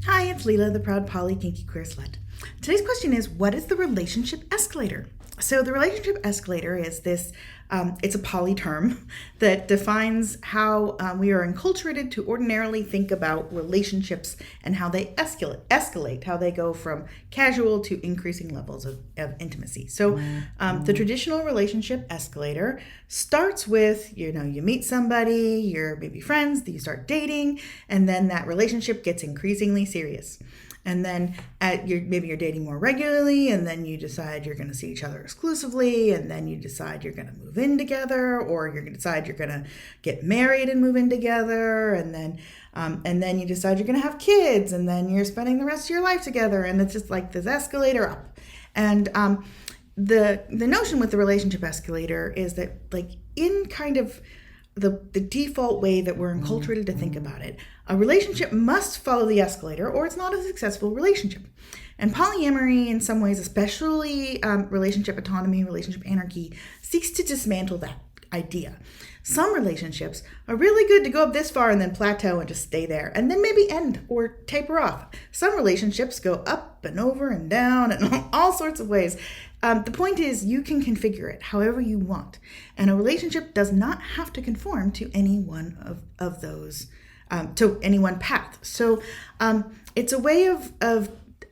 Hi, it's Leela, the proud poly kinky queer slut. Today's question is, what is the relationship escalator? So the relationship escalator is this, it's a poly term that defines how we are enculturated to ordinarily think about relationships and how they escalate, how they go from casual to increasing levels of intimacy. So the traditional relationship escalator starts with, you meet somebody, you're maybe friends, you start dating, and then that relationship gets increasingly serious. And then maybe you're dating more regularly, and then you decide you're going to see each other exclusively, and then you decide you're going to move in together, or you're going to decide you're going to get married and move in together, and then you decide you're going to have kids, and then you're spending the rest of your life together, and it's just like this escalator up. And the notion with the relationship escalator is that, like, in kind of the default way that we're enculturated to think about it, a relationship must follow the escalator or it's not a successful relationship. And polyamory, in some ways, especially relationship autonomy, relationship anarchy, seeks to dismantle that idea. Some relationships are really good to go up this far and then plateau and just stay there and then maybe end or taper off. Some relationships go up and over and down and all sorts of ways. The point is, you can configure it however you want, and a relationship does not have to conform to any one of those, to any one path. So it's a way of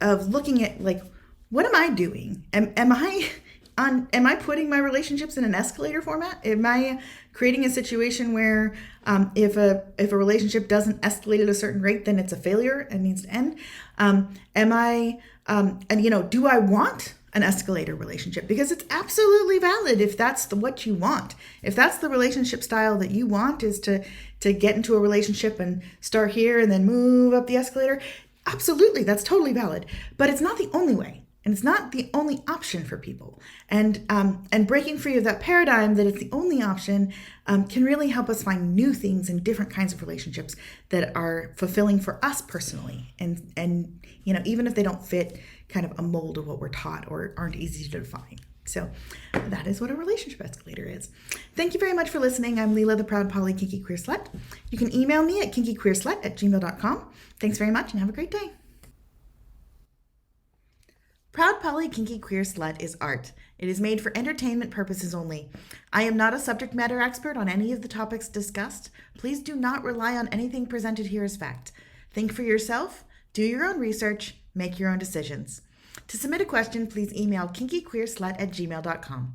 looking at, like, what am I doing? Am I putting my relationships in an escalator format? Am I creating a situation where if a relationship doesn't escalate at a certain rate, then it's a failure and needs to end? Do I want an escalator relationship? Because it's absolutely valid if that's what you want. If that's the relationship style that you want, is to get into a relationship and start here and then move up the escalator, absolutely, that's totally valid. But it's not the only way. And it's not the only option for people. And breaking free of that paradigm that it's the only option can really help us find new things and different kinds of relationships that are fulfilling for us personally. And even if they don't fit kind of a mold of what we're taught or aren't easy to define. So that is what a relationship escalator is. Thank you very much for listening. I'm Leela, the proud poly kinky queer slut. You can email me at kinkyqueerslut@gmail.com. Thanks very much and have a great day. Proud Poly Kinky Queer Slut is art. It is made for entertainment purposes only. I am not a subject matter expert on any of the topics discussed. Please do not rely on anything presented here as fact. Think for yourself, do your own research, make your own decisions. To submit a question, please email kinkyqueerslut@gmail.com.